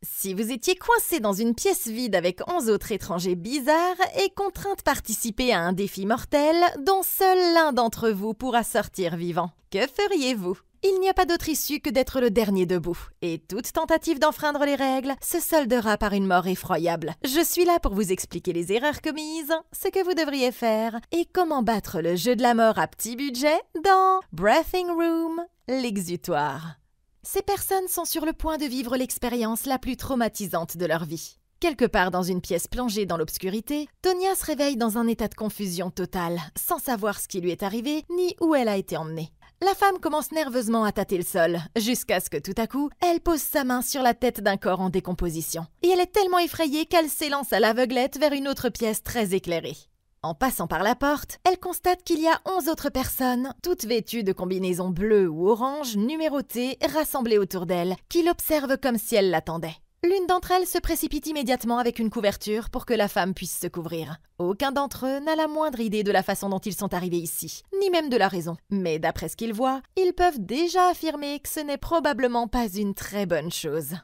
Si vous étiez coincé dans une pièce vide avec 11 autres étrangers bizarres et contraint de participer à un défi mortel dont seul l'un d'entre vous pourra sortir vivant, que feriez-vous? Il n'y a pas d'autre issue que d'être le dernier debout, et toute tentative d'enfreindre les règles se soldera par une mort effroyable. Je suis là pour vous expliquer les erreurs commises, ce que vous devriez faire, et comment battre le jeu de la mort à petit budget dans Breathing Room, l'exutoire. Ces personnes sont sur le point de vivre l'expérience la plus traumatisante de leur vie. Quelque part dans une pièce plongée dans l'obscurité, Tonya se réveille dans un état de confusion totale, sans savoir ce qui lui est arrivé ni où elle a été emmenée. La femme commence nerveusement à tâter le sol, jusqu'à ce que tout à coup, elle pose sa main sur la tête d'un corps en décomposition. Et elle est tellement effrayée qu'elle s'élance à l'aveuglette vers une autre pièce très éclairée. En passant par la porte, elle constate qu'il y a 11 autres personnes, toutes vêtues de combinaisons bleues ou oranges, numérotées, rassemblées autour d'elle, qui l'observent comme si elle l'attendait. L'une d'entre elles se précipite immédiatement avec une couverture pour que la femme puisse se couvrir. Aucun d'entre eux n'a la moindre idée de la façon dont ils sont arrivés ici, ni même de la raison. Mais d'après ce qu'ils voient, ils peuvent déjà affirmer que ce n'est probablement pas une très bonne chose.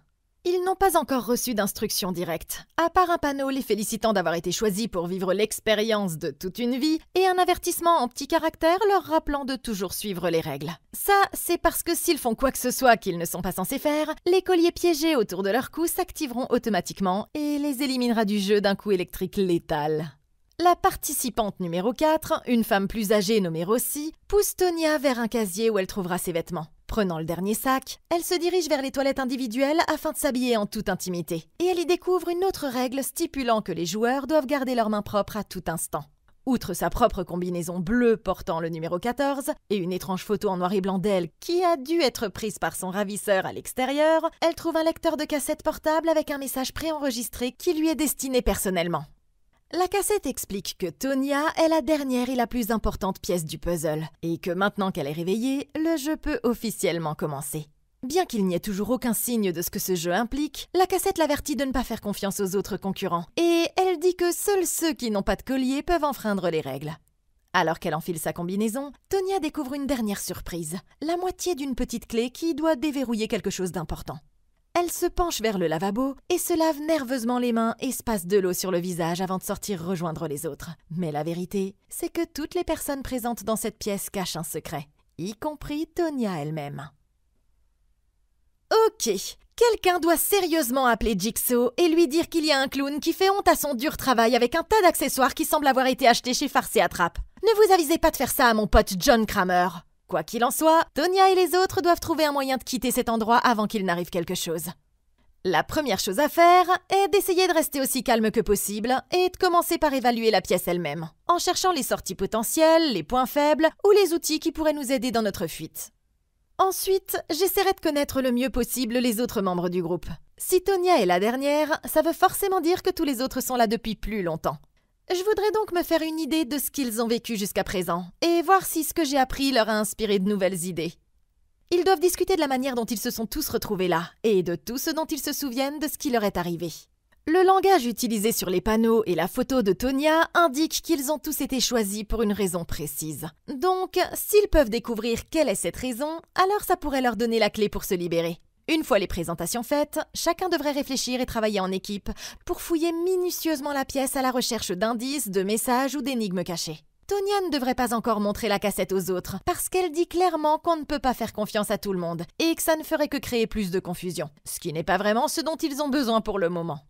Ils n'ont pas encore reçu d'instructions directes, à part un panneau les félicitant d'avoir été choisis pour vivre l'expérience de toute une vie et un avertissement en petits caractères leur rappelant de toujours suivre les règles. Ça, c'est parce que s'ils font quoi que ce soit qu'ils ne sont pas censés faire, les colliers piégés autour de leur cou s'activeront automatiquement et les éliminera du jeu d'un coup électrique létal. La participante numéro 4, une femme plus âgée nommée Rossi, pousse Tonya vers un casier où elle trouvera ses vêtements. Prenant le dernier sac, elle se dirige vers les toilettes individuelles afin de s'habiller en toute intimité. Et elle y découvre une autre règle stipulant que les joueurs doivent garder leurs mains propres à tout instant. Outre sa propre combinaison bleue portant le numéro 14 et une étrange photo en noir et blanc d'elle qui a dû être prise par son ravisseur à l'extérieur, elle trouve un lecteur de cassette portable avec un message préenregistré qui lui est destiné personnellement. La cassette explique que Tonya est la dernière et la plus importante pièce du puzzle, et que maintenant qu'elle est réveillée, le jeu peut officiellement commencer. Bien qu'il n'y ait toujours aucun signe de ce que ce jeu implique, la cassette l'avertit de ne pas faire confiance aux autres concurrents, et elle dit que seuls ceux qui n'ont pas de collier peuvent enfreindre les règles. Alors qu'elle enfile sa combinaison, Tonya découvre une dernière surprise, la moitié d'une petite clé qui doit déverrouiller quelque chose d'important. Elle se penche vers le lavabo et se lave nerveusement les mains et se passe de l'eau sur le visage avant de sortir rejoindre les autres. Mais la vérité, c'est que toutes les personnes présentes dans cette pièce cachent un secret, y compris Tonya elle-même. Ok, quelqu'un doit sérieusement appeler Jigsaw et lui dire qu'il y a un clown qui fait honte à son dur travail avec un tas d'accessoires qui semblent avoir été achetés chez Farce et Attrape. Ne vous avisez pas de faire ça à mon pote John Kramer. Quoi qu'il en soit, Tonya et les autres doivent trouver un moyen de quitter cet endroit avant qu'il n'arrive quelque chose. La première chose à faire est d'essayer de rester aussi calme que possible et de commencer par évaluer la pièce elle-même, en cherchant les sorties potentielles, les points faibles ou les outils qui pourraient nous aider dans notre fuite. Ensuite, j'essaierai de connaître le mieux possible les autres membres du groupe. Si Tonya est la dernière, ça veut forcément dire que tous les autres sont là depuis plus longtemps. Je voudrais donc me faire une idée de ce qu'ils ont vécu jusqu'à présent, et voir si ce que j'ai appris leur a inspiré de nouvelles idées. Ils doivent discuter de la manière dont ils se sont tous retrouvés là, et de tout ce dont ils se souviennent de ce qui leur est arrivé. Le langage utilisé sur les panneaux et la photo de Tonya indiquent qu'ils ont tous été choisis pour une raison précise. Donc, s'ils peuvent découvrir quelle est cette raison, alors ça pourrait leur donner la clé pour se libérer. Une fois les présentations faites, chacun devrait réfléchir et travailler en équipe pour fouiller minutieusement la pièce à la recherche d'indices, de messages ou d'énigmes cachées. Tonya ne devrait pas encore montrer la cassette aux autres parce qu'elle dit clairement qu'on ne peut pas faire confiance à tout le monde et que ça ne ferait que créer plus de confusion, ce qui n'est pas vraiment ce dont ils ont besoin pour le moment.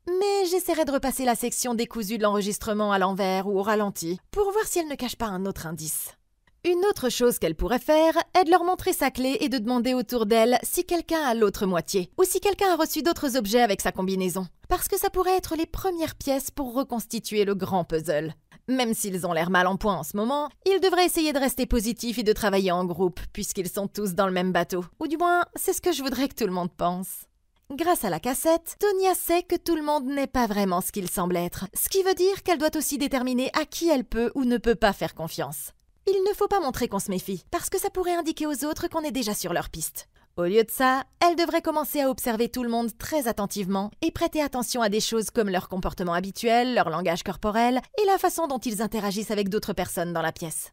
Mais j'essaierai de repasser la section décousue de l'enregistrement à l'envers ou au ralenti pour voir si elle ne cache pas un autre indice. Une autre chose qu'elle pourrait faire est de leur montrer sa clé et de demander autour d'elle si quelqu'un a l'autre moitié ou si quelqu'un a reçu d'autres objets avec sa combinaison. Parce que ça pourrait être les premières pièces pour reconstituer le grand puzzle. Même s'ils ont l'air mal en point en ce moment, ils devraient essayer de rester positifs et de travailler en groupe puisqu'ils sont tous dans le même bateau. Ou du moins, c'est ce que je voudrais que tout le monde pense. Grâce à la cassette, Tonya sait que tout le monde n'est pas vraiment ce qu'il semble être, ce qui veut dire qu'elle doit aussi déterminer à qui elle peut ou ne peut pas faire confiance. Il ne faut pas montrer qu'on se méfie, parce que ça pourrait indiquer aux autres qu'on est déjà sur leur piste. Au lieu de ça, elle devrait commencer à observer tout le monde très attentivement et prêter attention à des choses comme leur comportement habituel, leur langage corporel et la façon dont ils interagissent avec d'autres personnes dans la pièce.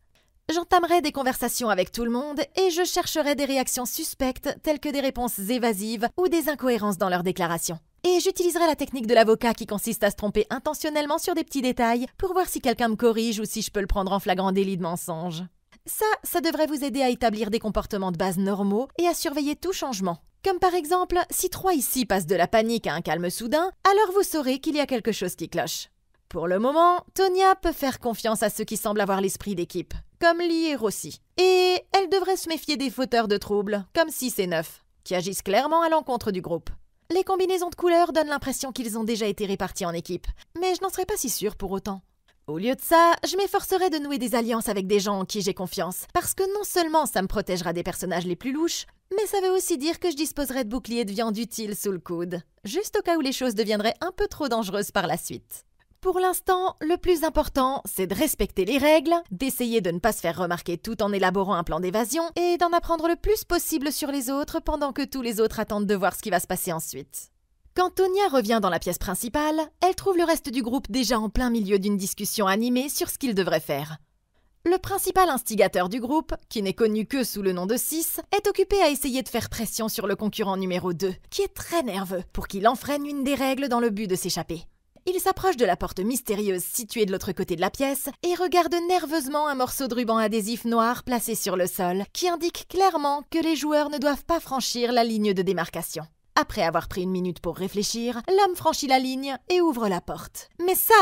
j'entamerai des conversations avec tout le monde et je chercherai des réactions suspectes telles que des réponses évasives ou des incohérences dans leurs déclarations. Et j'utiliserai la technique de l'avocat qui consiste à se tromper intentionnellement sur des petits détails pour voir si quelqu'un me corrige ou si je peux le prendre en flagrant délit de mensonge. Ça devrait vous aider à établir des comportements de base normaux et à surveiller tout changement. Comme par exemple, si 3 ici passent de la panique à un calme soudain, alors vous saurez qu'il y a quelque chose qui cloche. Pour le moment, Tonya peut faire confiance à ceux qui semblent avoir l'esprit d'équipe, comme Lee et Rossi. Et elle devrait se méfier des fauteurs de troubles, comme 6 et 9, qui agissent clairement à l'encontre du groupe. Les combinaisons de couleurs donnent l'impression qu'ils ont déjà été répartis en équipe, mais je n'en serais pas si sûre pour autant. Au lieu de ça, je m'efforcerai de nouer des alliances avec des gens en qui j'ai confiance, parce que non seulement ça me protégera des personnages les plus louches, mais ça veut aussi dire que je disposerai de boucliers de viande utiles sous le coude, juste au cas où les choses deviendraient un peu trop dangereuses par la suite. Pour l'instant, le plus important, c'est de respecter les règles, d'essayer de ne pas se faire remarquer tout en élaborant un plan d'évasion et d'en apprendre le plus possible sur les autres pendant que tous les autres attendent de voir ce qui va se passer ensuite. Quand Tonya revient dans la pièce principale, elle trouve le reste du groupe déjà en plein milieu d'une discussion animée sur ce qu'ils devraient faire. Le principal instigateur du groupe, qui n'est connu que sous le nom de 6, est occupé à essayer de faire pression sur le concurrent numéro 2, qui est très nerveux, pour qu'il enfreine une des règles dans le but de s'échapper. Il s'approche de la porte mystérieuse située de l'autre côté de la pièce et regarde nerveusement un morceau de ruban adhésif noir placé sur le sol, qui indique clairement que les joueurs ne doivent pas franchir la ligne de démarcation. Après avoir pris une minute pour réfléchir, l'homme franchit la ligne et ouvre la porte. Mais ça,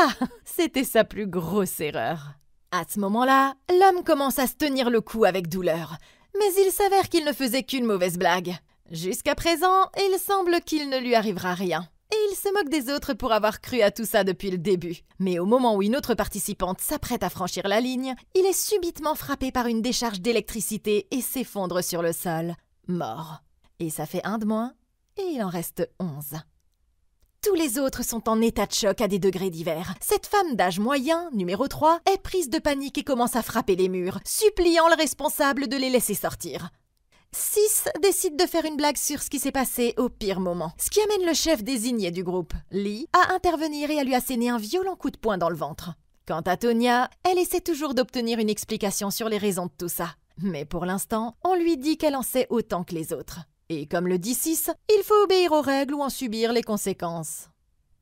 c'était sa plus grosse erreur. À ce moment-là, l'homme commence à se tenir le cou avec douleur, mais il s'avère qu'il ne faisait qu'une mauvaise blague. Jusqu'à présent, il semble qu'il ne lui arrivera rien. Et il se moque des autres pour avoir cru à tout ça depuis le début. Mais au moment où une autre participante s'apprête à franchir la ligne, il est subitement frappé par une décharge d'électricité et s'effondre sur le sol, mort. Et ça fait 1 de moins, et il en reste 11. Tous les autres sont en état de choc à des degrés divers. Cette femme d'âge moyen, numéro 3, est prise de panique et commence à frapper les murs, suppliant le responsable de les laisser sortir. 6 décide de faire une blague sur ce qui s'est passé au pire moment, ce qui amène le chef désigné du groupe, Lee, à intervenir et à lui asséner un violent coup de poing dans le ventre. Quant à Tonya, elle essaie toujours d'obtenir une explication sur les raisons de tout ça. Mais pour l'instant, on lui dit qu'elle en sait autant que les autres. Et comme le dit 6, il faut obéir aux règles ou en subir les conséquences.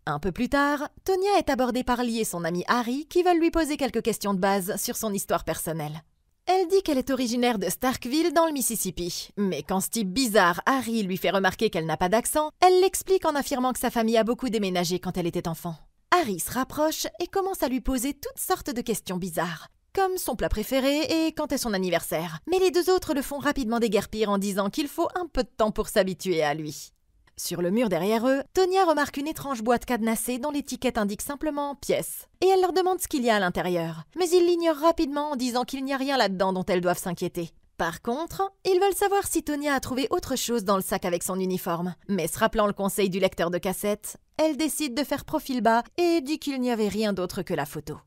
Un peu plus tard, Tonya est abordée par Lee et son ami Harry qui veulent lui poser quelques questions de base sur son histoire personnelle. Elle dit qu'elle est originaire de Starkville dans le Mississippi, mais quand ce type bizarre, Harry, lui fait remarquer qu'elle n'a pas d'accent, elle l'explique en affirmant que sa famille a beaucoup déménagé quand elle était enfant. Harry se rapproche et commence à lui poser toutes sortes de questions bizarres, comme son plat préféré et quand est son anniversaire. Mais les 2 autres le font rapidement déguerpir en disant qu'il faut un peu de temps pour s'habituer à lui. Sur le mur derrière eux, Tonya remarque une étrange boîte cadenassée dont l'étiquette indique simplement « pièce » et elle leur demande ce qu'il y a à l'intérieur. Mais ils l'ignorent rapidement en disant qu'il n'y a rien là-dedans dont elles doivent s'inquiéter. Par contre, ils veulent savoir si Tonya a trouvé autre chose dans le sac avec son uniforme. Mais se rappelant le conseil du lecteur de cassette, elle décide de faire profil bas et dit qu'il n'y avait rien d'autre que la photo.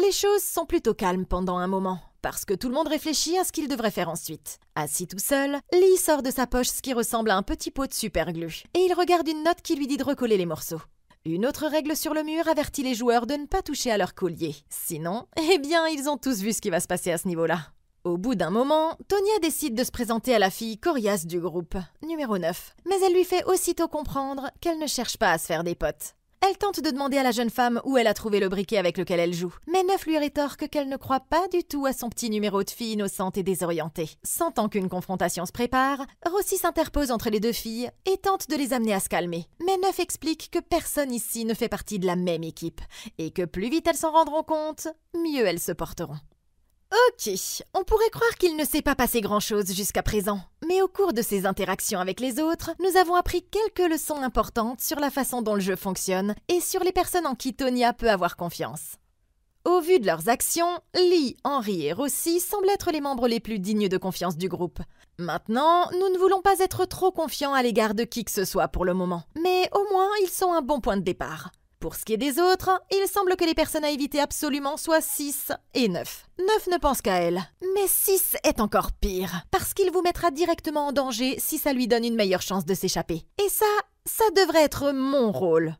Les choses sont plutôt calmes pendant un moment, parce que tout le monde réfléchit à ce qu'il devrait faire ensuite. Assis tout seul, Lee sort de sa poche ce qui ressemble à un petit pot de superglue, et il regarde une note qui lui dit de recoller les morceaux. Une autre règle sur le mur avertit les joueurs de ne pas toucher à leur collier. Sinon, eh bien, ils ont tous vu ce qui va se passer à ce niveau-là. Au bout d'un moment, Tonya décide de se présenter à la fille coriace du groupe, numéro 9. Mais elle lui fait aussitôt comprendre qu'elle ne cherche pas à se faire des potes. Elle tente de demander à la jeune femme où elle a trouvé le briquet avec lequel elle joue. Mais 9 lui rétorque qu'elle ne croit pas du tout à son petit numéro de fille innocente et désorientée. Sentant qu'une confrontation se prépare, Rossi s'interpose entre les 2 filles et tente de les amener à se calmer. Mais 9 explique que personne ici ne fait partie de la même équipe et que plus vite elles s'en rendront compte, mieux elles se porteront. Ok, on pourrait croire qu'il ne s'est pas passé grand-chose jusqu'à présent. Mais au cours de ses interactions avec les autres, nous avons appris quelques leçons importantes sur la façon dont le jeu fonctionne et sur les personnes en qui Tonya peut avoir confiance. Au vu de leurs actions, Lee, Henry et Rossi semblent être les membres les plus dignes de confiance du groupe. Maintenant, nous ne voulons pas être trop confiants à l'égard de qui que ce soit pour le moment. Mais au moins, ils sont un bon point de départ. Pour ce qui est des autres, il semble que les personnes à éviter absolument soient 6 et 9. 9 ne pense qu'à elle, mais 6 est encore pire, parce qu'il vous mettra directement en danger si ça lui donne une meilleure chance de s'échapper. Et ça devrait être mon rôle.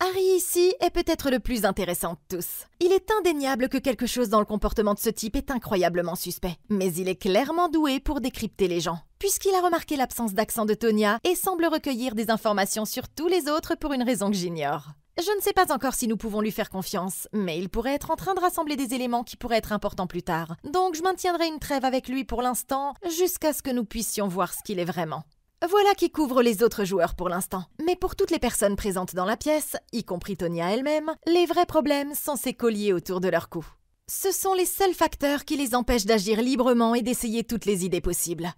Harry ici est peut-être le plus intéressant de tous. Il est indéniable que quelque chose dans le comportement de ce type est incroyablement suspect. Mais il est clairement doué pour décrypter les gens, puisqu'il a remarqué l'absence d'accent de Tonya et semble recueillir des informations sur tous les autres pour une raison que j'ignore. Je ne sais pas encore si nous pouvons lui faire confiance, mais il pourrait être en train de rassembler des éléments qui pourraient être importants plus tard. Donc je maintiendrai une trêve avec lui pour l'instant, jusqu'à ce que nous puissions voir ce qu'il est vraiment. Voilà qui couvre les autres joueurs pour l'instant. Mais pour toutes les personnes présentes dans la pièce, y compris Tonya elle-même, les vrais problèmes sont ces colliers autour de leur cou. Ce sont les seuls facteurs qui les empêchent d'agir librement et d'essayer toutes les idées possibles.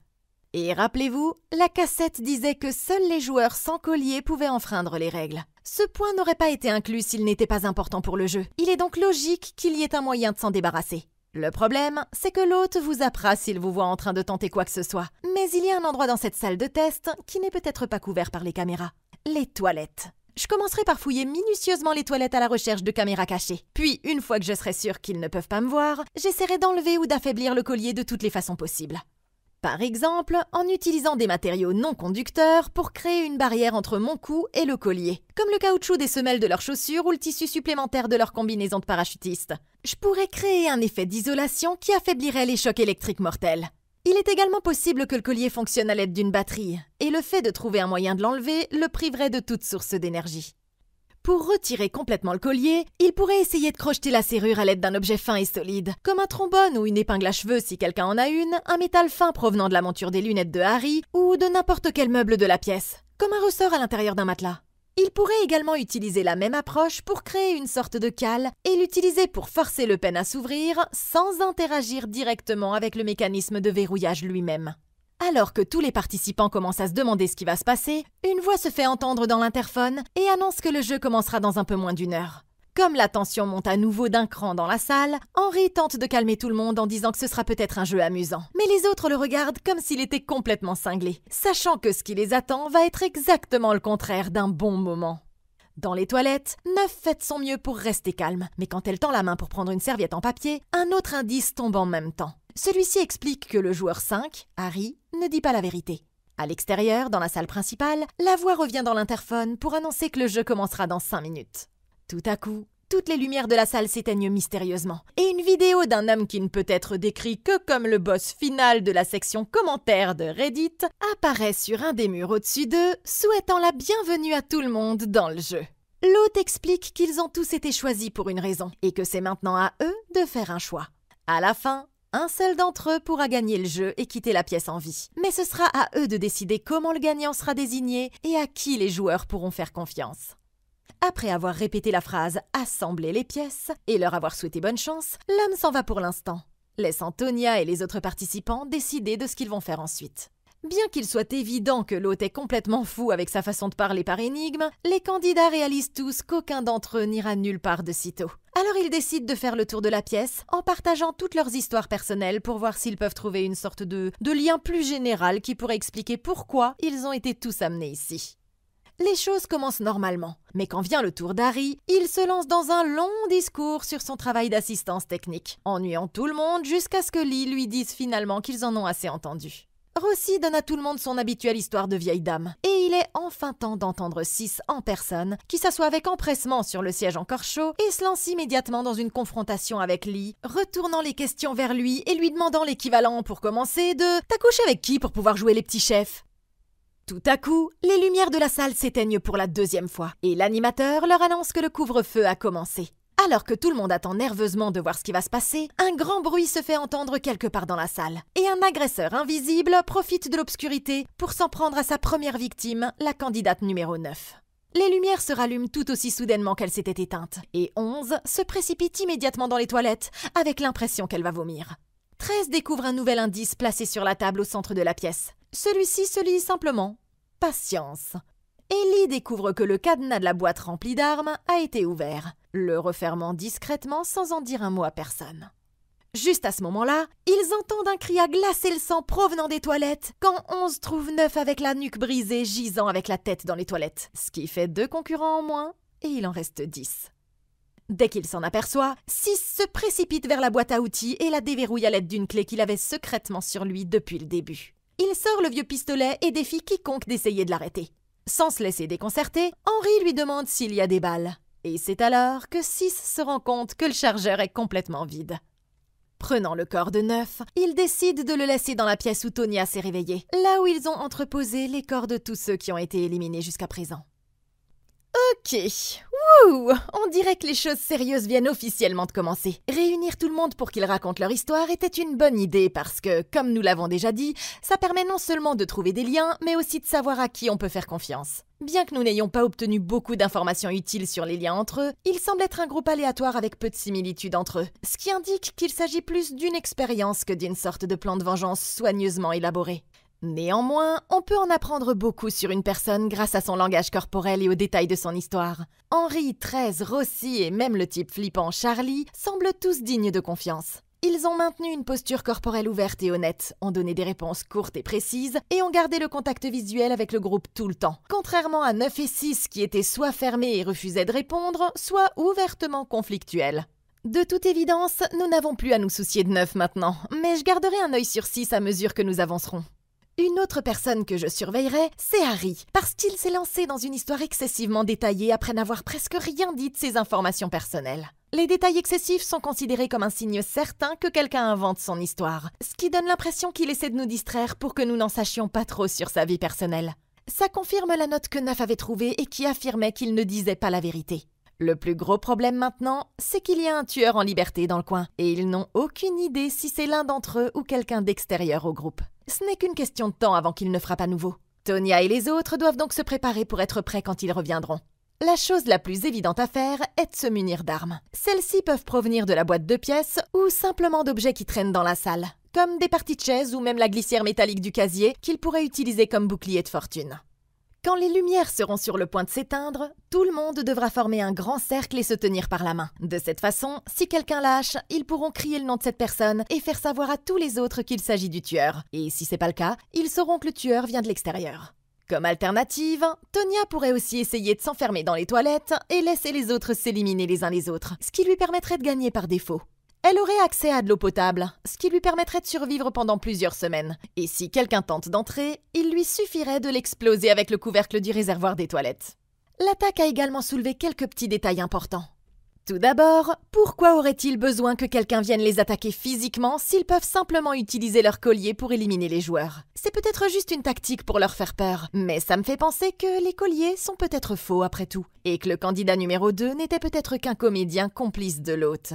Et rappelez-vous, la cassette disait que seuls les joueurs sans collier pouvaient enfreindre les règles. Ce point n'aurait pas été inclus s'il n'était pas important pour le jeu. Il est donc logique qu'il y ait un moyen de s'en débarrasser. Le problème, c'est que l'hôte vous zappera s'il vous voit en train de tenter quoi que ce soit. Mais il y a un endroit dans cette salle de test qui n'est peut-être pas couvert par les caméras. Les toilettes. Je commencerai par fouiller minutieusement les toilettes à la recherche de caméras cachées. Puis, une fois que je serai sûre qu'ils ne peuvent pas me voir, j'essaierai d'enlever ou d'affaiblir le collier de toutes les façons possibles. Par exemple, en utilisant des matériaux non conducteurs pour créer une barrière entre mon cou et le collier, comme le caoutchouc des semelles de leurs chaussures ou le tissu supplémentaire de leur combinaison de parachutistes. Je pourrais créer un effet d'isolation qui affaiblirait les chocs électriques mortels. Il est également possible que le collier fonctionne à l'aide d'une batterie, et le fait de trouver un moyen de l'enlever le priverait de toute source d'énergie. Pour retirer complètement le collier, il pourrait essayer de crocheter la serrure à l'aide d'un objet fin et solide, comme un trombone ou une épingle à cheveux si quelqu'un en a une, un métal fin provenant de la monture des lunettes de Harry ou de n'importe quel meuble de la pièce, comme un ressort à l'intérieur d'un matelas. Il pourrait également utiliser la même approche pour créer une sorte de cale et l'utiliser pour forcer le pen à s'ouvrir sans interagir directement avec le mécanisme de verrouillage lui-même. Alors que tous les participants commencent à se demander ce qui va se passer, une voix se fait entendre dans l'interphone et annonce que le jeu commencera dans un peu moins d'une heure. Comme la tension monte à nouveau d'un cran dans la salle, Henry tente de calmer tout le monde en disant que ce sera peut-être un jeu amusant. Mais les autres le regardent comme s'il était complètement cinglé, sachant que ce qui les attend va être exactement le contraire d'un bon moment. Dans les toilettes, Neuf fait de son mieux pour rester calme, mais quand elle tend la main pour prendre une serviette en papier, un autre indice tombe en même temps. Celui-ci explique que le joueur 5, Harry, ne dit pas la vérité. À l'extérieur, dans la salle principale, la voix revient dans l'interphone pour annoncer que le jeu commencera dans 5 minutes. Tout à coup, toutes les lumières de la salle s'éteignent mystérieusement, et une vidéo d'un homme qui ne peut être décrit que comme le boss final de la section commentaires de Reddit apparaît sur un des murs au-dessus d'eux, souhaitant la bienvenue à tout le monde dans le jeu. L'hôte explique qu'ils ont tous été choisis pour une raison, et que c'est maintenant à eux de faire un choix. À la fin, un seul d'entre eux pourra gagner le jeu et quitter la pièce en vie. Mais ce sera à eux de décider comment le gagnant sera désigné et à qui les joueurs pourront faire confiance. Après avoir répété la phrase « assembler les pièces » et leur avoir souhaité bonne chance, l'homme s'en va pour l'instant, laissant Tonya et les autres participants décider de ce qu'ils vont faire ensuite. Bien qu'il soit évident que l'hôte est complètement fou avec sa façon de parler par énigme, les candidats réalisent tous qu'aucun d'entre eux n'ira nulle part de sitôt. Alors ils décident de faire le tour de la pièce en partageant toutes leurs histoires personnelles pour voir s'ils peuvent trouver une sorte de lien plus général qui pourrait expliquer pourquoi ils ont été tous amenés ici. Les choses commencent normalement, mais quand vient le tour d'Harry, il se lance dans un long discours sur son travail d'assistance technique, ennuyant tout le monde jusqu'à ce que Lee lui dise finalement qu'ils en ont assez entendu. Rossi donne à tout le monde son habituelle histoire de vieille dame, et il est enfin temps d'entendre Sis en personne, qui s'assoit avec empressement sur le siège encore chaud et se lance immédiatement dans une confrontation avec Lee, retournant les questions vers lui et lui demandant l'équivalent pour commencer de « T'as couché avec qui pour pouvoir jouer les petits chefs ?» Tout à coup, les lumières de la salle s'éteignent pour la 2e fois, et l'animateur leur annonce que le couvre-feu a commencé. Alors que tout le monde attend nerveusement de voir ce qui va se passer, un grand bruit se fait entendre quelque part dans la salle, et un agresseur invisible profite de l'obscurité pour s'en prendre à sa première victime, la candidate numéro 9. Les lumières se rallument tout aussi soudainement qu'elles s'étaient éteintes, et 11 se précipite immédiatement dans les toilettes, avec l'impression qu'elle va vomir. 13 découvre un nouvel indice placé sur la table au centre de la pièce. Celui-ci se lit simplement « Patience ». Ellie découvre que le cadenas de la boîte remplie d'armes a été ouvert, le refermant discrètement sans en dire un mot à personne. Juste à ce moment-là, ils entendent un cri à glacer le sang provenant des toilettes quand 11 trouve 9 avec la nuque brisée gisant avec la tête dans les toilettes, ce qui fait 2 concurrents en moins et il en reste 10. Dès qu'il s'en aperçoit, 6 se précipite vers la boîte à outils et la déverrouille à l'aide d'une clé qu'il avait secrètement sur lui depuis le début. Il sort le vieux pistolet et défie quiconque d'essayer de l'arrêter. Sans se laisser déconcerter, Henry lui demande s'il y a des balles. Et c'est alors que 6 se rend compte que le chargeur est complètement vide. Prenant le corps de 9, ils décident de le laisser dans la pièce où Tonya s'est réveillée, là où ils ont entreposé les corps de tous ceux qui ont été éliminés jusqu'à présent. Ok, wouh! On dirait que les choses sérieuses viennent officiellement de commencer. Réunir tout le monde pour qu'ils racontent leur histoire était une bonne idée parce que, comme nous l'avons déjà dit, ça permet non seulement de trouver des liens, mais aussi de savoir à qui on peut faire confiance. Bien que nous n'ayons pas obtenu beaucoup d'informations utiles sur les liens entre eux, il semble être un groupe aléatoire avec peu de similitudes entre eux, ce qui indique qu'il s'agit plus d'une expérience que d'une sorte de plan de vengeance soigneusement élaboré. Néanmoins, on peut en apprendre beaucoup sur une personne grâce à son langage corporel et aux détails de son histoire. Henry, 13, Rossi et même le type flippant Charlie semblent tous dignes de confiance. Ils ont maintenu une posture corporelle ouverte et honnête, ont donné des réponses courtes et précises et ont gardé le contact visuel avec le groupe tout le temps. Contrairement à 9 et 6 qui étaient soit fermés et refusaient de répondre, soit ouvertement conflictuels. De toute évidence, nous n'avons plus à nous soucier de 9 maintenant, mais je garderai un œil sur 6 à mesure que nous avancerons. Une autre personne que je surveillerai, c'est Harry, parce qu'il s'est lancé dans une histoire excessivement détaillée après n'avoir presque rien dit de ses informations personnelles. Les détails excessifs sont considérés comme un signe certain que quelqu'un invente son histoire, ce qui donne l'impression qu'il essaie de nous distraire pour que nous n'en sachions pas trop sur sa vie personnelle. Ça confirme la note que 9 avait trouvée et qui affirmait qu'il ne disait pas la vérité. Le plus gros problème maintenant, c'est qu'il y a un tueur en liberté dans le coin, et ils n'ont aucune idée si c'est l'un d'entre eux ou quelqu'un d'extérieur au groupe. Ce n'est qu'une question de temps avant qu'il ne frappe à nouveau. Tonya et les autres doivent donc se préparer pour être prêts quand ils reviendront. La chose la plus évidente à faire est de se munir d'armes. Celles-ci peuvent provenir de la boîte de pièces ou simplement d'objets qui traînent dans la salle, comme des parties de chaises ou même la glissière métallique du casier qu'ils pourraient utiliser comme bouclier de fortune. Quand les lumières seront sur le point de s'éteindre, tout le monde devra former un grand cercle et se tenir par la main. De cette façon, si quelqu'un lâche, ils pourront crier le nom de cette personne et faire savoir à tous les autres qu'il s'agit du tueur. Et si c'est pas le cas, ils sauront que le tueur vient de l'extérieur. Comme alternative, Tonya pourrait aussi essayer de s'enfermer dans les toilettes et laisser les autres s'éliminer les uns les autres, ce qui lui permettrait de gagner par défaut. Elle aurait accès à de l'eau potable, ce qui lui permettrait de survivre pendant plusieurs semaines. Et si quelqu'un tente d'entrer, il lui suffirait de l'exploser avec le couvercle du réservoir des toilettes. L'attaque a également soulevé quelques petits détails importants. Tout d'abord, pourquoi aurait-il besoin que quelqu'un vienne les attaquer physiquement s'ils peuvent simplement utiliser leur collier pour éliminer les joueurs? C'est peut-être juste une tactique pour leur faire peur, mais ça me fait penser que les colliers sont peut-être faux après tout, et que le candidat numéro 2 n'était peut-être qu'un comédien complice de l'hôte.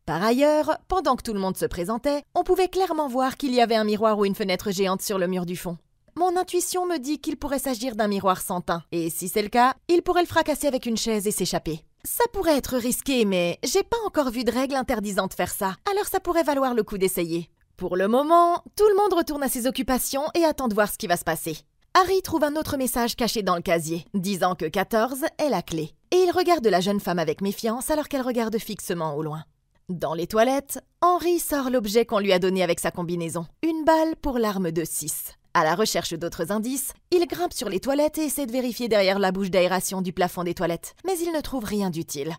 Par ailleurs, pendant que tout le monde se présentait, on pouvait clairement voir qu'il y avait un miroir ou une fenêtre géante sur le mur du fond. Mon intuition me dit qu'il pourrait s'agir d'un miroir sans teint, et si c'est le cas, il pourrait le fracasser avec une chaise et s'échapper. Ça pourrait être risqué, mais j'ai pas encore vu de règle interdisant de faire ça, alors ça pourrait valoir le coup d'essayer. Pour le moment, tout le monde retourne à ses occupations et attend de voir ce qui va se passer. Harry trouve un autre message caché dans le casier, disant que 14 est la clé, et il regarde la jeune femme avec méfiance alors qu'elle regarde fixement au loin. Dans les toilettes, Henry sort l'objet qu'on lui a donné avec sa combinaison, une balle pour l'arme de 6. À la recherche d'autres indices, il grimpe sur les toilettes et essaie de vérifier derrière la bouche d'aération du plafond des toilettes, mais il ne trouve rien d'utile.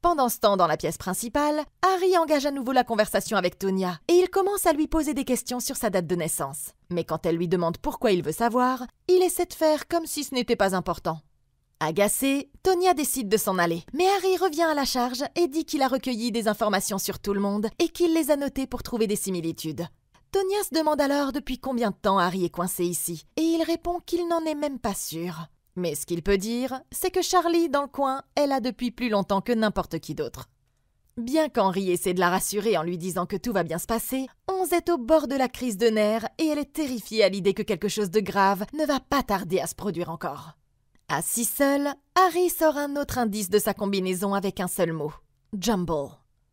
Pendant ce temps, dans la pièce principale, Harry engage à nouveau la conversation avec Tonya et il commence à lui poser des questions sur sa date de naissance. Mais quand elle lui demande pourquoi il veut savoir, il essaie de faire comme si ce n'était pas important. Agacée, Tonya décide de s'en aller, mais Harry revient à la charge et dit qu'il a recueilli des informations sur tout le monde et qu'il les a notées pour trouver des similitudes. Tonya se demande alors depuis combien de temps Harry est coincé ici, et il répond qu'il n'en est même pas sûr. Mais ce qu'il peut dire, c'est que Charlie, dans le coin, est là depuis plus longtemps que n'importe qui d'autre. Bien qu'Henry essaie de la rassurer en lui disant que tout va bien se passer, Onze est au bord de la crise de nerfs et elle est terrifiée à l'idée que quelque chose de grave ne va pas tarder à se produire encore. Assis seul, Harry sort un autre indice de sa combinaison avec un seul mot. Jumble.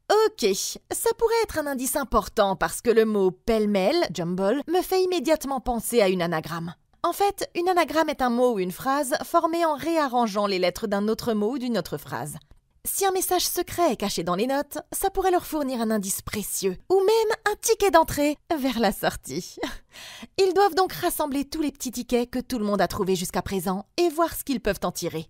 Ok, ça pourrait être un indice important parce que le mot pêle-mêle, jumble, me fait immédiatement penser à une anagramme. En fait, une anagramme est un mot ou une phrase formée en réarrangeant les lettres d'un autre mot ou d'une autre phrase. Si un message secret est caché dans les notes, ça pourrait leur fournir un indice précieux, ou même un ticket d'entrée vers la sortie. Ils doivent donc rassembler tous les petits tickets que tout le monde a trouvés jusqu'à présent et voir ce qu'ils peuvent en tirer.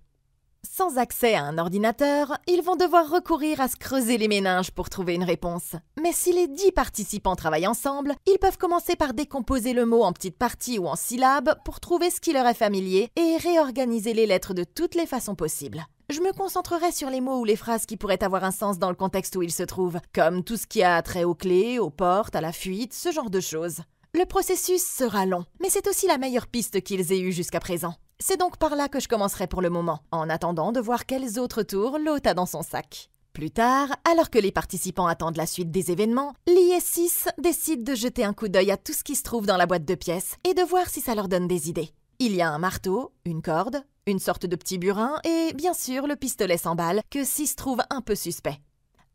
Sans accès à un ordinateur, ils vont devoir recourir à se creuser les méninges pour trouver une réponse. Mais si les 10 participants travaillent ensemble, ils peuvent commencer par décomposer le mot en petites parties ou en syllabes pour trouver ce qui leur est familier et réorganiser les lettres de toutes les façons possibles. Je me concentrerai sur les mots ou les phrases qui pourraient avoir un sens dans le contexte où ils se trouvent, comme tout ce qui a trait aux clés, aux portes, à la fuite, ce genre de choses. Le processus sera long, mais c'est aussi la meilleure piste qu'ils aient eue jusqu'à présent. C'est donc par là que je commencerai pour le moment, en attendant de voir quels autres tours l'hôte a dans son sac. Plus tard, alors que les participants attendent la suite des événements, Lee et Sis décident de jeter un coup d'œil à tout ce qui se trouve dans la boîte de pièces et de voir si ça leur donne des idées. Il y a un marteau, une corde, une sorte de petit burin et, bien sûr, le pistolet sans balle que Sis trouve un peu suspect.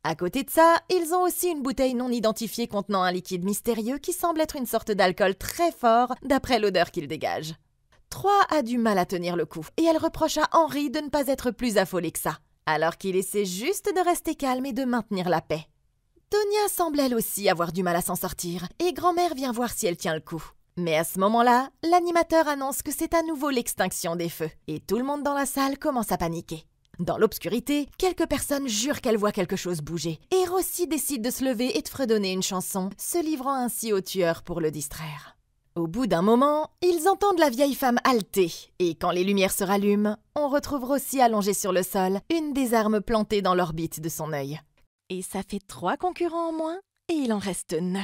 À côté de ça, ils ont aussi une bouteille non identifiée contenant un liquide mystérieux qui semble être une sorte d'alcool très fort d'après l'odeur qu'il dégage. Troy a du mal à tenir le coup et elle reproche à Henry de ne pas être plus affolé que ça, alors qu'il essaie juste de rester calme et de maintenir la paix. Tonya semble elle aussi avoir du mal à s'en sortir et grand-mère vient voir si elle tient le coup. Mais à ce moment-là, l'animateur annonce que c'est à nouveau l'extinction des feux et tout le monde dans la salle commence à paniquer. Dans l'obscurité, quelques personnes jurent qu'elles voient quelque chose bouger et Rossi décide de se lever et de fredonner une chanson, se livrant ainsi au tueur pour le distraire. Au bout d'un moment, ils entendent la vieille femme halter, et quand les lumières se rallument, on retrouve Rossi allongé sur le sol, une des armes plantées dans l'orbite de son œil. Et ça fait 3 concurrents en moins, et il en reste 9.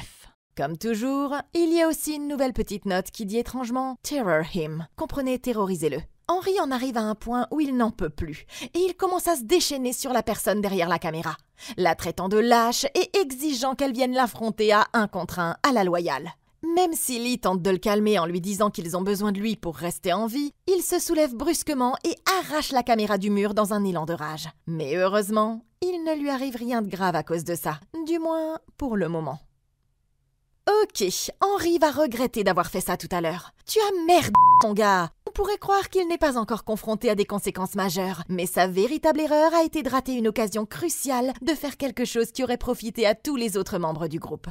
Comme toujours, il y a aussi une nouvelle petite note qui dit étrangement « Terror him », comprenez « terrorisez-le ». Henry en arrive à un point où il n'en peut plus, et il commence à se déchaîner sur la personne derrière la caméra, la traitant de lâche et exigeant qu'elle vienne l'affronter à 1 contre 1 à la loyale. Même si Lee tente de le calmer en lui disant qu'ils ont besoin de lui pour rester en vie, il se soulève brusquement et arrache la caméra du mur dans un élan de rage. Mais heureusement, il ne lui arrive rien de grave à cause de ça, du moins pour le moment. Ok, Henry va regretter d'avoir fait ça tout à l'heure. Tu as merdé, mon gars. On pourrait croire qu'il n'est pas encore confronté à des conséquences majeures, mais sa véritable erreur a été de rater une occasion cruciale de faire quelque chose qui aurait profité à tous les autres membres du groupe.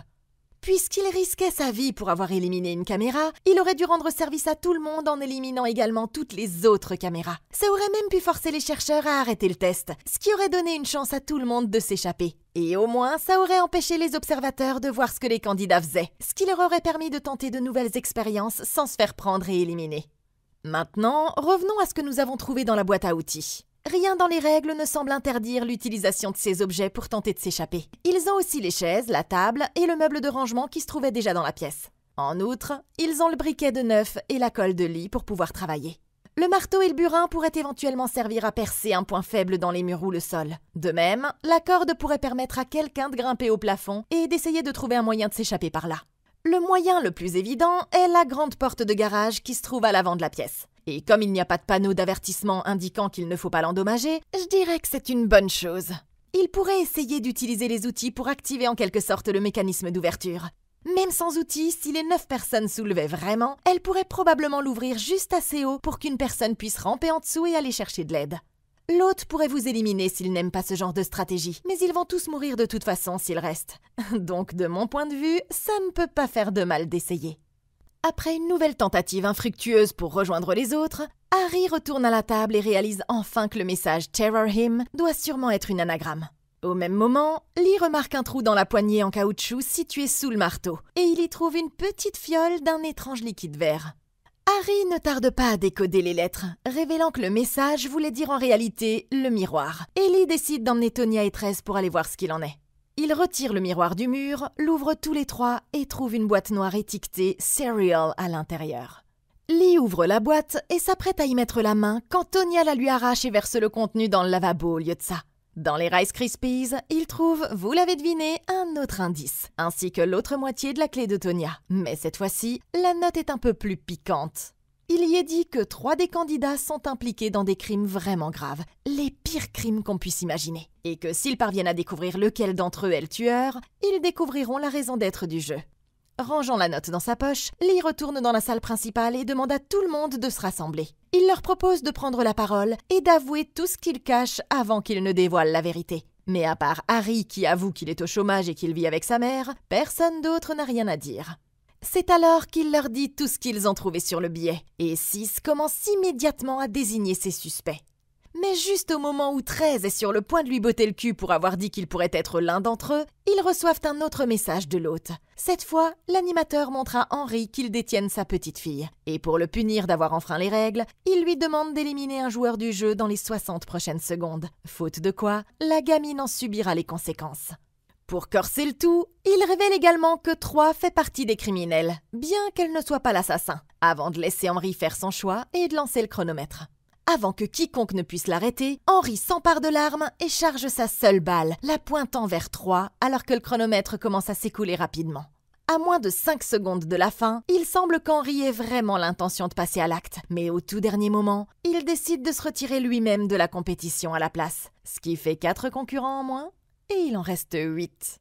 Puisqu'il risquait sa vie pour avoir éliminé une caméra, il aurait dû rendre service à tout le monde en éliminant également toutes les autres caméras. Ça aurait même pu forcer les chercheurs à arrêter le test, ce qui aurait donné une chance à tout le monde de s'échapper. Et au moins, ça aurait empêché les observateurs de voir ce que les candidats faisaient, ce qui leur aurait permis de tenter de nouvelles expériences sans se faire prendre et éliminer. Maintenant, revenons à ce que nous avons trouvé dans la boîte à outils. Rien dans les règles ne semble interdire l'utilisation de ces objets pour tenter de s'échapper. Ils ont aussi les chaises, la table et le meuble de rangement qui se trouvaient déjà dans la pièce. En outre, ils ont le briquet de neuf et la colle de lit pour pouvoir travailler. Le marteau et le burin pourraient éventuellement servir à percer un point faible dans les murs ou le sol. De même, la corde pourrait permettre à quelqu'un de grimper au plafond et d'essayer de trouver un moyen de s'échapper par là. Le moyen le plus évident est la grande porte de garage qui se trouve à l'avant de la pièce. Et comme il n'y a pas de panneau d'avertissement indiquant qu'il ne faut pas l'endommager, je dirais que c'est une bonne chose. Il pourrait essayer d'utiliser les outils pour activer en quelque sorte le mécanisme d'ouverture. Même sans outils, si les 9 personnes soulevaient vraiment, elles pourraient probablement l'ouvrir juste assez haut pour qu'une personne puisse ramper en dessous et aller chercher de l'aide. L'hôte pourrait vous éliminer s'il n'aime pas ce genre de stratégie, mais ils vont tous mourir de toute façon s'ils restent. Donc de mon point de vue, ça ne peut pas faire de mal d'essayer. Après une nouvelle tentative infructueuse pour rejoindre les autres, Harry retourne à la table et réalise enfin que le message « Terror him » doit sûrement être une anagramme. Au même moment, Lee remarque un trou dans la poignée en caoutchouc situé sous le marteau, et il y trouve une petite fiole d'un étrange liquide vert. Harry ne tarde pas à décoder les lettres, révélant que le message voulait dire en réalité « le miroir », et Lee décide d'emmener Tonya et Tress pour aller voir ce qu'il en est. Il retire le miroir du mur, l'ouvre tous les 3 et trouve une boîte noire étiquetée « Cereal » à l'intérieur. Lee ouvre la boîte et s'apprête à y mettre la main quand Tonya la lui arrache et verse le contenu dans le lavabo au lieu de ça. Dans les Rice Krispies, il trouve, vous l'avez deviné, un autre indice, ainsi que l'autre moitié de la clé de Tonya. Mais cette fois-ci, la note est un peu plus piquante. Il y est dit que 3 des candidats sont impliqués dans des crimes vraiment graves, les pires crimes qu'on puisse imaginer. Et que s'ils parviennent à découvrir lequel d'entre eux est le tueur, ils découvriront la raison d'être du jeu. Rangeant la note dans sa poche, Lee retourne dans la salle principale et demande à tout le monde de se rassembler. Il leur propose de prendre la parole et d'avouer tout ce qu'ils cachent avant qu'ils ne dévoilent la vérité. Mais à part Harry qui avoue qu'il est au chômage et qu'il vit avec sa mère, personne d'autre n'a rien à dire. C'est alors qu'il leur dit tout ce qu'ils ont trouvé sur le billet, et Sis commence immédiatement à désigner ses suspects. Mais juste au moment où 13 est sur le point de lui botter le cul pour avoir dit qu'il pourrait être l'un d'entre eux, ils reçoivent un autre message de l'hôte. Cette fois, l'animateur montre à Henry qu'il détienne sa petite fille. Et pour le punir d'avoir enfreint les règles, il lui demande d'éliminer un joueur du jeu dans les 60 prochaines secondes. Faute de quoi, la gamine en subira les conséquences. Pour corser le tout, il révèle également que 3 fait partie des criminels, bien qu'elle ne soit pas l'assassin, avant de laisser Henry faire son choix et de lancer le chronomètre. Avant que quiconque ne puisse l'arrêter, Henry s'empare de l'arme et charge sa seule balle, la pointant vers 3, alors que le chronomètre commence à s'écouler rapidement. À moins de 5 secondes de la fin, il semble qu'Henry ait vraiment l'intention de passer à l'acte, mais au tout dernier moment, il décide de se retirer lui-même de la compétition à la place, ce qui fait 4 concurrents en moins, et il en reste 8.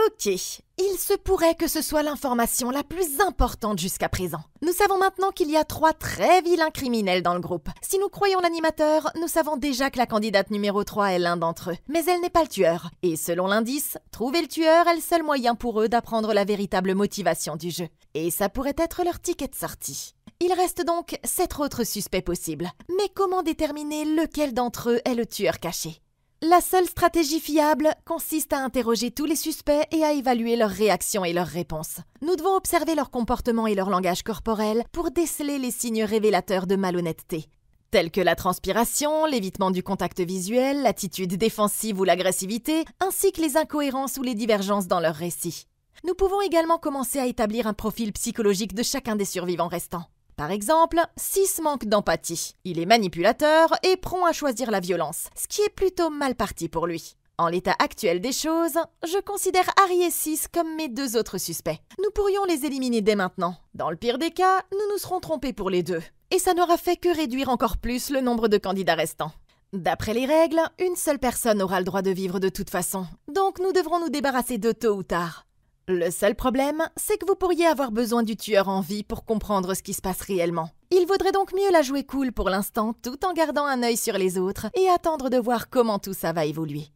Ok, il se pourrait que ce soit l'information la plus importante jusqu'à présent. Nous savons maintenant qu'il y a 3 très vilains criminels dans le groupe. Si nous croyons l'animateur, nous savons déjà que la candidate numéro 3 est l'un d'entre eux. Mais elle n'est pas le tueur. Et selon l'indice, trouver le tueur est le seul moyen pour eux d'apprendre la véritable motivation du jeu. Et ça pourrait être leur ticket de sortie. Il reste donc 7 autres suspects possibles. Mais comment déterminer lequel d'entre eux est le tueur caché ? La seule stratégie fiable consiste à interroger tous les suspects et à évaluer leurs réactions et leurs réponses. Nous devons observer leur comportement et leur langage corporel pour déceler les signes révélateurs de malhonnêteté, tels que la transpiration, l'évitement du contact visuel, l'attitude défensive ou l'agressivité, ainsi que les incohérences ou les divergences dans leurs récits. Nous pouvons également commencer à établir un profil psychologique de chacun des survivants restants. Par exemple, 6 manque d'empathie. Il est manipulateur et prompt à choisir la violence, ce qui est plutôt mal parti pour lui. En l'état actuel des choses, je considère Harry et 6 comme mes 2 autres suspects. Nous pourrions les éliminer dès maintenant. Dans le pire des cas, nous nous serons trompés pour les 2. Et ça n'aura fait que réduire encore plus le nombre de candidats restants. D'après les règles, une seule personne aura le droit de vivre de toute façon. Donc nous devrons nous débarrasser d'eux tôt ou tard. Le seul problème, c'est que vous pourriez avoir besoin du tueur en vie pour comprendre ce qui se passe réellement. Il vaudrait donc mieux la jouer cool pour l'instant, tout en gardant un œil sur les autres et attendre de voir comment tout ça va évoluer.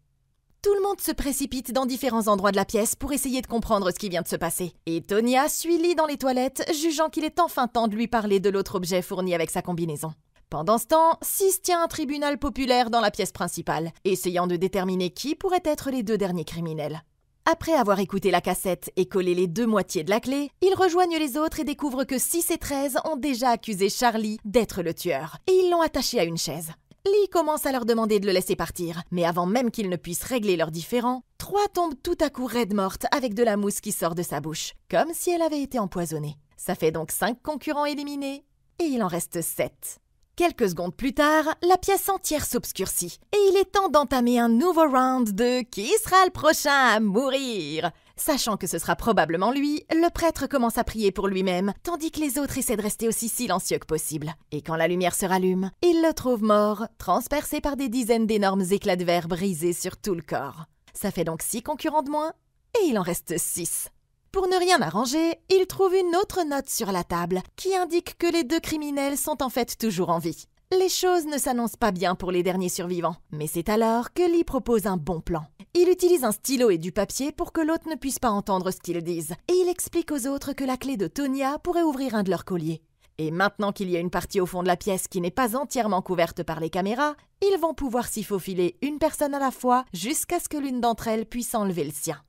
Tout le monde se précipite dans différents endroits de la pièce pour essayer de comprendre ce qui vient de se passer. Et Tonya suit Lee dans les toilettes, jugeant qu'il est enfin temps de lui parler de l'autre objet fourni avec sa combinaison. Pendant ce temps, Sis tient un tribunal populaire dans la pièce principale, essayant de déterminer qui pourraient être les 2 derniers criminels. Après avoir écouté la cassette et collé les 2 moitiés de la clé, ils rejoignent les autres et découvrent que 6 et 13 ont déjà accusé Charlie d'être le tueur, et ils l'ont attaché à une chaise. Lee commence à leur demander de le laisser partir, mais avant même qu'ils ne puissent régler leurs différends, 3 tombent tout à coup raide morte avec de la mousse qui sort de sa bouche, comme si elle avait été empoisonnée. Ça fait donc 5 concurrents éliminés, et il en reste 7. Quelques secondes plus tard, la pièce entière s'obscurcit et il est temps d'entamer un nouveau round de « Qui sera le prochain à mourir ?» Sachant que ce sera probablement lui, le prêtre commence à prier pour lui-même, tandis que les autres essaient de rester aussi silencieux que possible. Et quand la lumière se rallume, il le trouve mort, transpercé par des dizaines d'énormes éclats de verre brisés sur tout le corps. Ça fait donc 6 concurrents de moins, et il en reste 6. Pour ne rien arranger, il trouve une autre note sur la table qui indique que les 2 criminels sont en fait toujours en vie. Les choses ne s'annoncent pas bien pour les derniers survivants, mais c'est alors que Lee propose un bon plan. Il utilise un stylo et du papier pour que l'autre ne puisse pas entendre ce qu'ils disent, et il explique aux autres que la clé de Tonya pourrait ouvrir un de leurs colliers. Et maintenant qu'il y a une partie au fond de la pièce qui n'est pas entièrement couverte par les caméras, ils vont pouvoir s'y faufiler une personne à la fois jusqu'à ce que l'une d'entre elles puisse enlever le sien.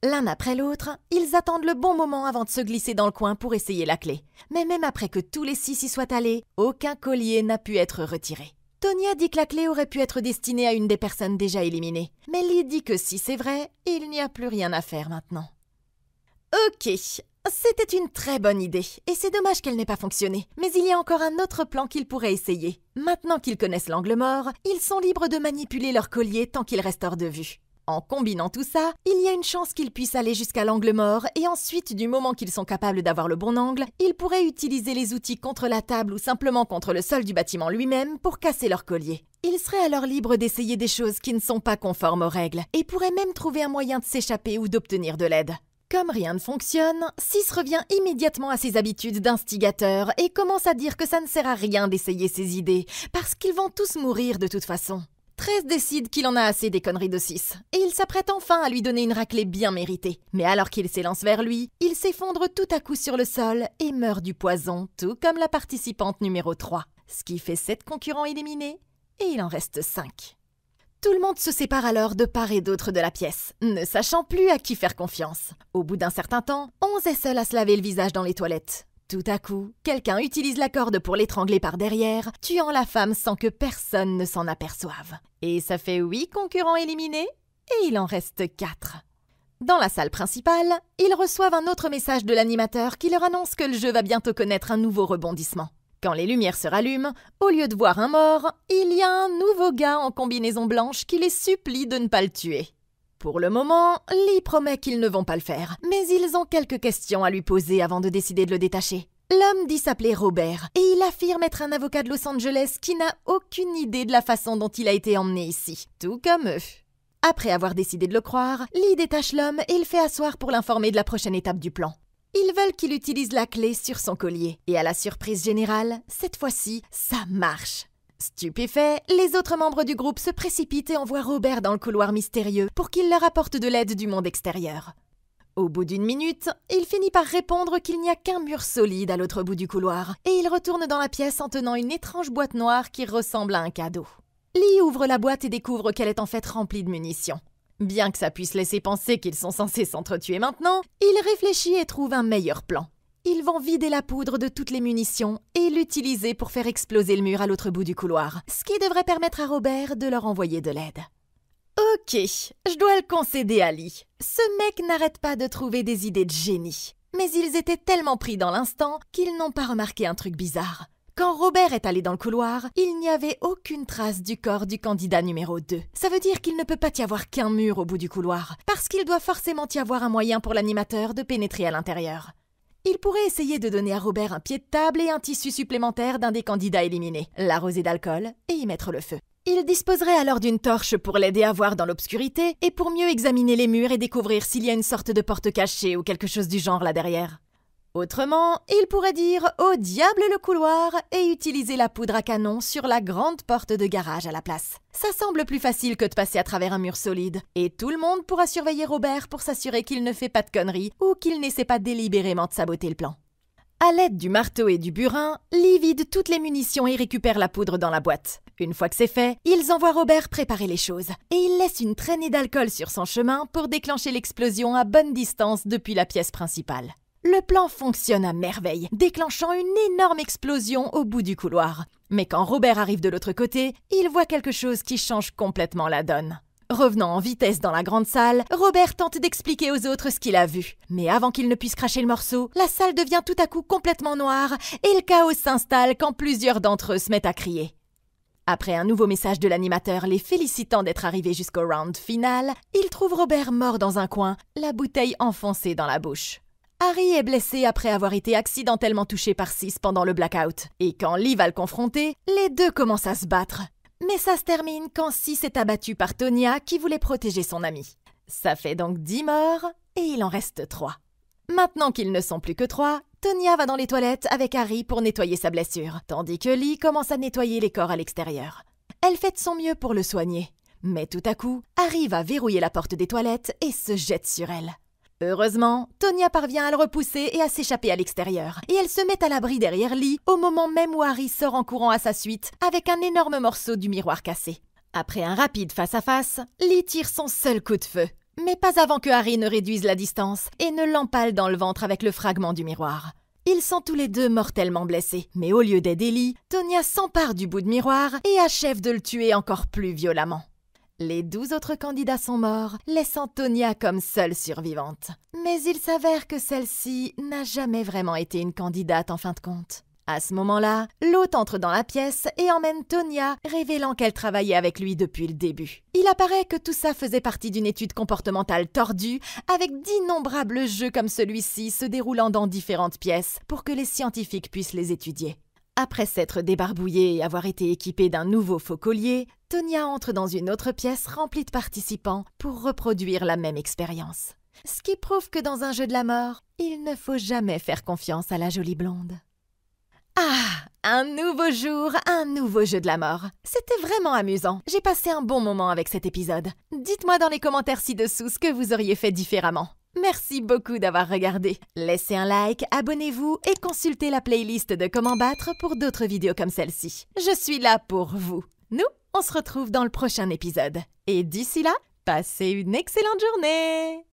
L'un après l'autre, ils attendent le bon moment avant de se glisser dans le coin pour essayer la clé. Mais même après que tous les 6 y soient allés, aucun collier n'a pu être retiré. Tonya dit que la clé aurait pu être destinée à une des personnes déjà éliminées. Mais Lee dit que si c'est vrai, il n'y a plus rien à faire maintenant. Ok, c'était une très bonne idée, et c'est dommage qu'elle n'ait pas fonctionné. Mais il y a encore un autre plan qu'ils pourraient essayer. Maintenant qu'ils connaissent l'angle mort, ils sont libres de manipuler leur collier tant qu'il reste hors de vue. En combinant tout ça, il y a une chance qu'ils puissent aller jusqu'à l'angle mort et ensuite, du moment qu'ils sont capables d'avoir le bon angle, ils pourraient utiliser les outils contre la table ou simplement contre le sol du bâtiment lui-même pour casser leur collier. Ils seraient alors libres d'essayer des choses qui ne sont pas conformes aux règles et pourraient même trouver un moyen de s'échapper ou d'obtenir de l'aide. Comme rien ne fonctionne, Sis revient immédiatement à ses habitudes d'instigateur et commence à dire que ça ne sert à rien d'essayer ses idées, parce qu'ils vont tous mourir de toute façon. 13 décide qu'il en a assez des conneries de 6, et il s'apprête enfin à lui donner une raclée bien méritée. Mais alors qu'il s'élance vers lui, il s'effondre tout à coup sur le sol et meurt du poison, tout comme la participante numéro 3. Ce qui fait 7 concurrents éliminés, et il en reste 5. Tout le monde se sépare alors de part et d'autre de la pièce, ne sachant plus à qui faire confiance. Au bout d'un certain temps, 11 est seul à se laver le visage dans les toilettes. Tout à coup, quelqu'un utilise la corde pour l'étrangler par derrière, tuant la femme sans que personne ne s'en aperçoive. Et ça fait 8 concurrents éliminés, et il en reste 4. Dans la salle principale, ils reçoivent un autre message de l'animateur qui leur annonce que le jeu va bientôt connaître un nouveau rebondissement. Quand les lumières se rallument, au lieu de voir un mort, il y a un nouveau gars en combinaison blanche qui les supplie de ne pas le tuer. Pour le moment, Lee promet qu'ils ne vont pas le faire, mais ils ont quelques questions à lui poser avant de décider de le détacher. L'homme dit s'appeler Robert, et il affirme être un avocat de Los Angeles qui n'a aucune idée de la façon dont il a été emmené ici, tout comme eux. Après avoir décidé de le croire, Lee détache l'homme et le fait asseoir pour l'informer de la prochaine étape du plan. Ils veulent qu'il utilise la clé sur son collier. Et à la surprise générale, cette fois-ci, ça marche. Stupéfaits, les autres membres du groupe se précipitent et envoient Robert dans le couloir mystérieux pour qu'il leur apporte de l'aide du monde extérieur. Au bout d'une minute, il finit par répondre qu'il n'y a qu'un mur solide à l'autre bout du couloir, et il retourne dans la pièce en tenant une étrange boîte noire qui ressemble à un cadeau. Lee ouvre la boîte et découvre qu'elle est en fait remplie de munitions. Bien que ça puisse laisser penser qu'ils sont censés s'entretuer maintenant, il réfléchit et trouve un meilleur plan. Ils vont vider la poudre de toutes les munitions et l'utiliser pour faire exploser le mur à l'autre bout du couloir, ce qui devrait permettre à Robert de leur envoyer de l'aide. Ok, je dois le concéder à Lee. Ce mec n'arrête pas de trouver des idées de génie. Mais ils étaient tellement pris dans l'instant qu'ils n'ont pas remarqué un truc bizarre. Quand Robert est allé dans le couloir, il n'y avait aucune trace du corps du candidat numéro 2. Ça veut dire qu'il ne peut pas y avoir qu'un mur au bout du couloir, parce qu'il doit forcément y avoir un moyen pour l'animateur de pénétrer à l'intérieur. Il pourrait essayer de donner à Robert un pied de table et un tissu supplémentaire d'un des candidats éliminés, l'arroser d'alcool et y mettre le feu. Il disposerait alors d'une torche pour l'aider à voir dans l'obscurité et pour mieux examiner les murs et découvrir s'il y a une sorte de porte cachée ou quelque chose du genre là derrière. Autrement, il pourrait dire « Au diable le couloir » et utiliser la poudre à canon sur la grande porte de garage à la place. Ça semble plus facile que de passer à travers un mur solide, et tout le monde pourra surveiller Robert pour s'assurer qu'il ne fait pas de conneries ou qu'il n'essaie pas délibérément de saboter le plan. À l'aide du marteau et du burin, Lee vide toutes les munitions et récupère la poudre dans la boîte. Une fois que c'est fait, ils envoient Robert préparer les choses, et il laisse une traînée d'alcool sur son chemin pour déclencher l'explosion à bonne distance depuis la pièce principale. Le plan fonctionne à merveille, déclenchant une énorme explosion au bout du couloir. Mais quand Robert arrive de l'autre côté, il voit quelque chose qui change complètement la donne. Revenant en vitesse dans la grande salle, Robert tente d'expliquer aux autres ce qu'il a vu. Mais avant qu'il ne puisse cracher le morceau, la salle devient tout à coup complètement noire et le chaos s'installe quand plusieurs d'entre eux se mettent à crier. Après un nouveau message de l'animateur les félicitant d'être arrivés jusqu'au round final, il trouve Robert mort dans un coin, la bouteille enfoncée dans la bouche. Harry est blessé après avoir été accidentellement touché par Sis pendant le blackout. Et quand Lee va le confronter, les deux commencent à se battre. Mais ça se termine quand Sis est abattu par Tonya qui voulait protéger son ami. Ça fait donc 10 morts et il en reste 3. Maintenant qu'ils ne sont plus que 3, Tonya va dans les toilettes avec Harry pour nettoyer sa blessure, tandis que Lee commence à nettoyer les corps à l'extérieur. Elle fait de son mieux pour le soigner. Mais tout à coup, Harry va verrouiller la porte des toilettes et se jette sur elle. Heureusement, Tonya parvient à le repousser et à s'échapper à l'extérieur, et elle se met à l'abri derrière Lee au moment même où Harry sort en courant à sa suite avec un énorme morceau du miroir cassé. Après un rapide face-à-face, Lee tire son seul coup de feu, mais pas avant que Harry ne réduise la distance et ne l'empale dans le ventre avec le fragment du miroir. Ils sont tous les deux mortellement blessés, mais au lieu d'aider Lee, Tonya s'empare du bout de miroir et achève de le tuer encore plus violemment. Les 12 autres candidats sont morts, laissant Tonya comme seule survivante. Mais il s'avère que celle-ci n'a jamais vraiment été une candidate en fin de compte. À ce moment-là, l'hôte entre dans la pièce et emmène Tonya, révélant qu'elle travaillait avec lui depuis le début. Il apparaît que tout ça faisait partie d'une étude comportementale tordue, avec d'innombrables jeux comme celui-ci se déroulant dans différentes pièces pour que les scientifiques puissent les étudier. Après s'être débarbouillée et avoir été équipée d'un nouveau faux collier, Tonya entre dans une autre pièce remplie de participants pour reproduire la même expérience. Ce qui prouve que dans un jeu de la mort, il ne faut jamais faire confiance à la jolie blonde. Ah, un nouveau jour, un nouveau jeu de la mort. C'était vraiment amusant. J'ai passé un bon moment avec cet épisode. Dites-moi dans les commentaires ci-dessous ce que vous auriez fait différemment. Merci beaucoup d'avoir regardé. Laissez un like, abonnez-vous et consultez la playlist de Comment battre pour d'autres vidéos comme celle-ci. Je suis là pour vous. Nous, On se retrouve dans le prochain épisode. Et d'ici là, passez une excellente journée!